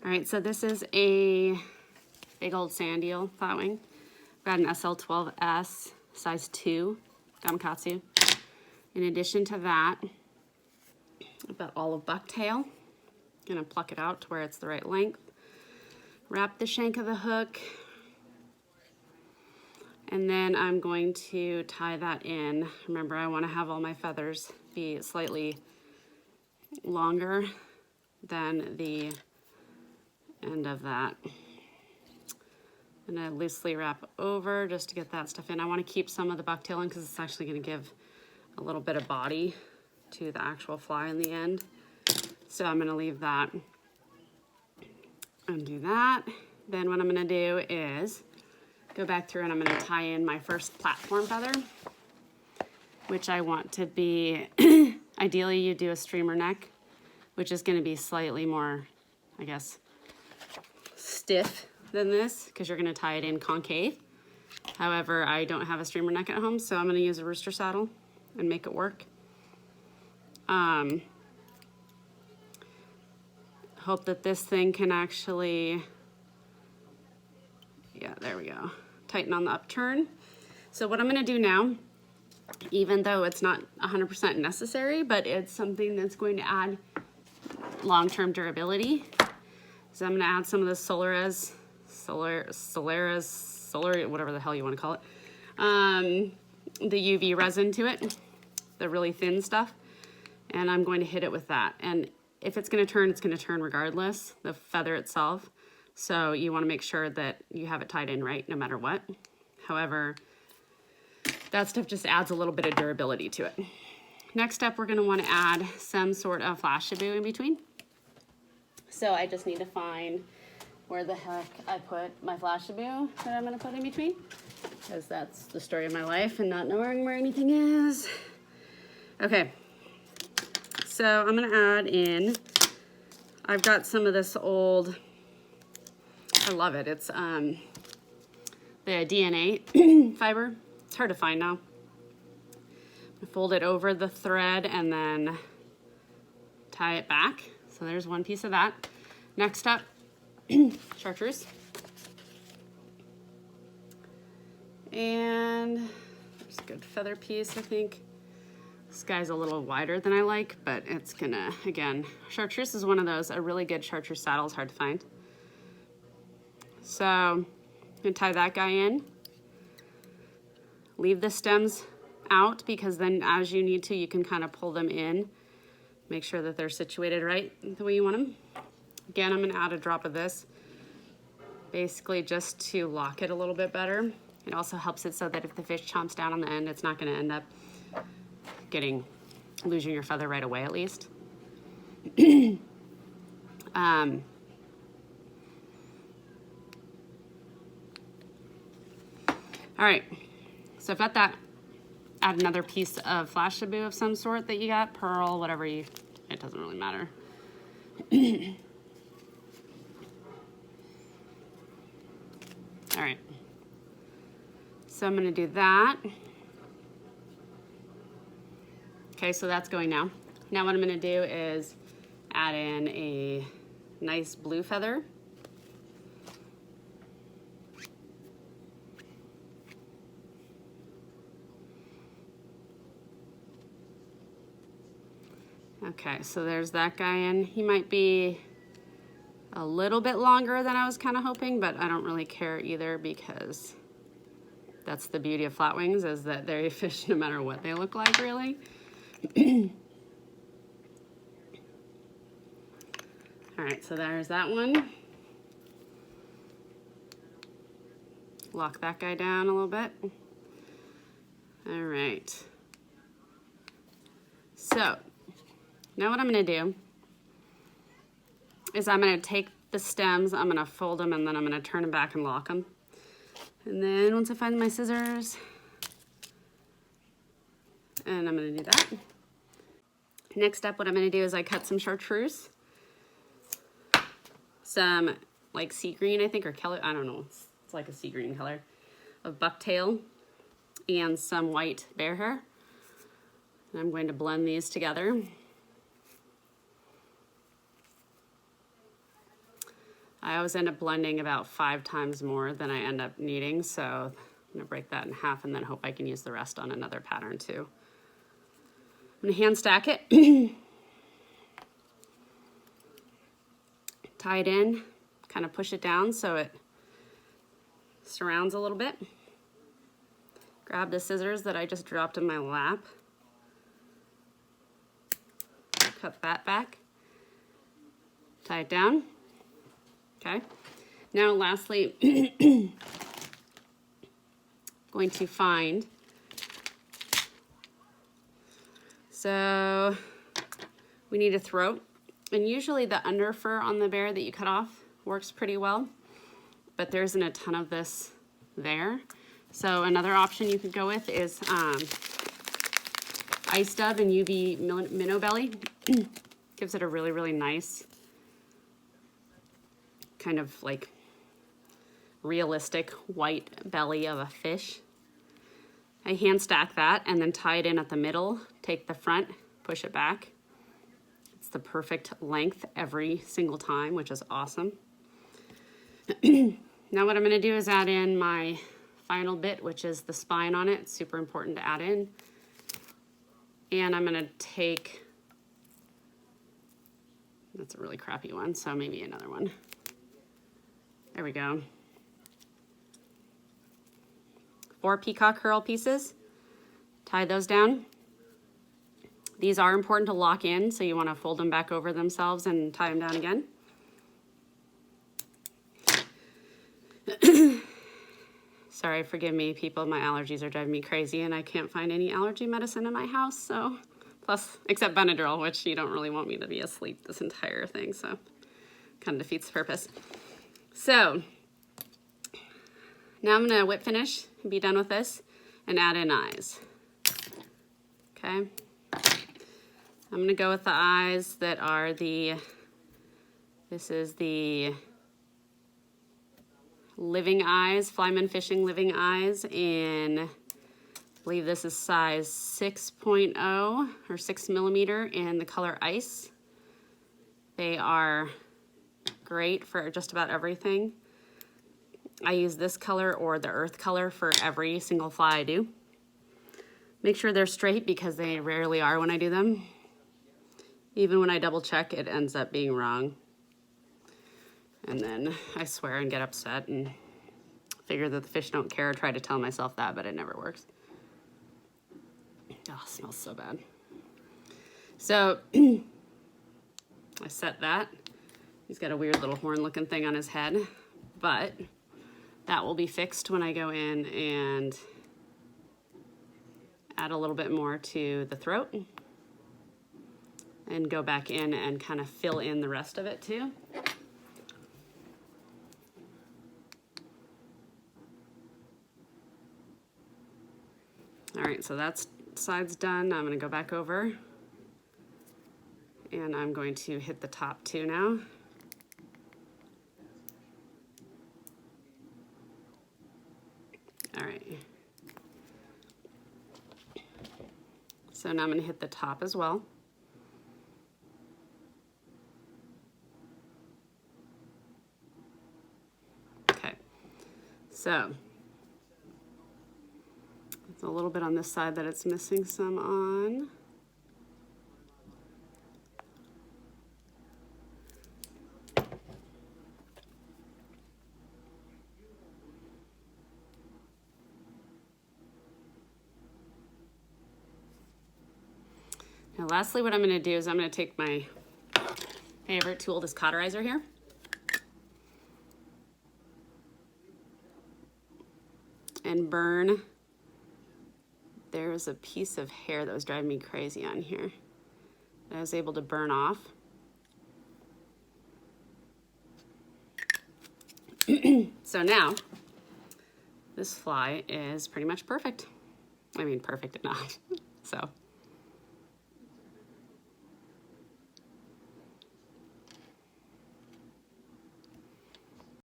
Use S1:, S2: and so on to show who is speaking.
S1: All right, so this is a big old sand eel flatwing. Got an SL12S size 2 Gamakatsu. In addition to that, I've got olive bucktail. Gonna pluck it out to where it's the right length. Wrap the shank of the hook. And then I'm going to tie that in. Remember, I want to have all my feathers be slightly longer than the end of that. And I loosely wrap over just to get that stuff in. I want to keep some of the bucktail in because it's actually going to give a little bit of body to the actual fly in the end. So I'm going to leave that and do that. Then what I'm going to do is go back through and I'm going to tie in my first platform feather, which I want to be, ideally you do a streamer neck, which is going to be slightly more, I guess, stiff than this because you're going to tie it in concave. However, I don't have a streamer neck at home, so I'm going to use a rooster saddle and make it work. Hope that this thing can actually, yeah, there we go, tighten on the upturn. So what I'm going to do now, even though it's not 100% necessary, but it's something that's going to add long-term durability. So I'm going to add some of the Solaris, whatever the hell you want to call it, the UV resin to it, the really thin stuff, and I'm going to hit it with that. And if it's going to turn, it's going to turn regardless, the feather itself. So you want to make sure that you have it tied in right no matter what. However, that stuff just adds a little bit of durability to it. Next up, we're going to want to add some sort of flashabou in between. So I just need to find where the heck I put my flashabou that I'm going to put in between, because that's the story of my life and not knowing where anything is. Okay, so I'm going to add in, I've got some of this old, I love it, it's the DNA fiber. It's hard to find now. Fold it over the thread and then tie it back. So there's one piece of that. Next up, chartreuse. And there's a good feather piece, I think. This guy's a little wider than I like, but it's gonna, again, chartreuse is one of those, a really good chartreuse saddle is hard to find. So I'm gonna tie that guy in. Leave the stems out because then as you need to, you can kind of pull them in. Make sure that they're situated right the way you want them. Again, I'm gonna add a drop of this, basically just to lock it a little bit better. It also helps it so that if the fish chomps down on the end, it's not gonna end up losing your feather right away at least. All right, so I've got that. Add another piece of flashabou of some sort that you got, pearl, whatever it doesn't really matter. All right, so I'm gonna do that. Okay, so that's going now. Now what I'm gonna do is add in a nice blue feather. Okay, so there's that guy in. He might be a little bit longer than I was kind of hoping, but I don't really care either because that's the beauty of flatwings, is that they fish no matter what they look like, really. All right, so there's that one. Lock that guy down a little bit. All right. So now what I'm gonna do is I'm gonna take the stems, I'm gonna fold them, and then I'm gonna turn them back and lock them. And then once I find my scissors, and I'm gonna do that. Next up, what I'm gonna do is I cut some chartreuse, some like sea green, I think, or color, I don't know, it's like a sea green color, of bucktail, and some white bear hair. And I'm going to blend these together. I always end up blending about 5 times more than I end up needing, so I'm gonna break that in half and then hope I can use the rest on another pattern too. I'm gonna hand stack it, tie it in, kind of push it down so it surrounds a little bit. Grab the scissors that I just dropped in my lap, cut that back, tie it down. Okay, now lastly, going to find, so we need a throat, and usually the under fur on the bear that you cut off works pretty well, but there isn't a ton of this there. So another option you could go with is ice dub and UV minnow belly. Gives it a really, really nice kind of like realistic white belly of a fish. I hand stack that and then tie it in at the middle, take the front, push it back. It's the perfect length every single time, which is awesome. Now what I'm gonna do is add in my final bit, which is the spine on it. It's super important to add in. And I'm gonna take, that's a really crappy one, so maybe another one. There we go. 4 peacock herl pieces. Tie those down. These are important to lock in, so you want to fold them back over themselves and tie them down again. Sorry, forgive me, people. My allergies are driving me crazy, and I can't find any allergy medicine in my house, so plus, except Benadryl, which you don't really want me to be asleep this entire thing, so kind of defeats the purpose. So now I'm gonna whip finish and be done with this and add in eyes. Okay. I'm gonna go with the eyes that are this is the living eyes, Flyman Fishing living eyes in, I believe this is size 6.0 or 6 millimeter in the color ice. They are great for just about everything. I use this color or the earth color for every single fly I do. Make sure they're straight because they rarely are when I do them. Even when I double check, it ends up being wrong. And then I swear and get upset and figure that the fish don't care, try to tell myself that, but it never works. Oh, it smells so bad. So I set that. He's got a weird little horn looking thing on his head, but that will be fixed when I go in and add a little bit more to the throat and go back in and kind of fill in the rest of it too. All right, so that side's done. I'm gonna go back over and I'm going to hit the top two now. All right. So now I'm gonna hit the top as well. Okay, so it's a little bit on this side that it's missing some on. Now lastly, what I'm going to do is I'm going to take my favorite tool, this cauterizer here, and burn. There's a piece of hair that was driving me crazy on here that I was able to burn off. So now this fly is pretty much perfect. I mean, perfect enough. So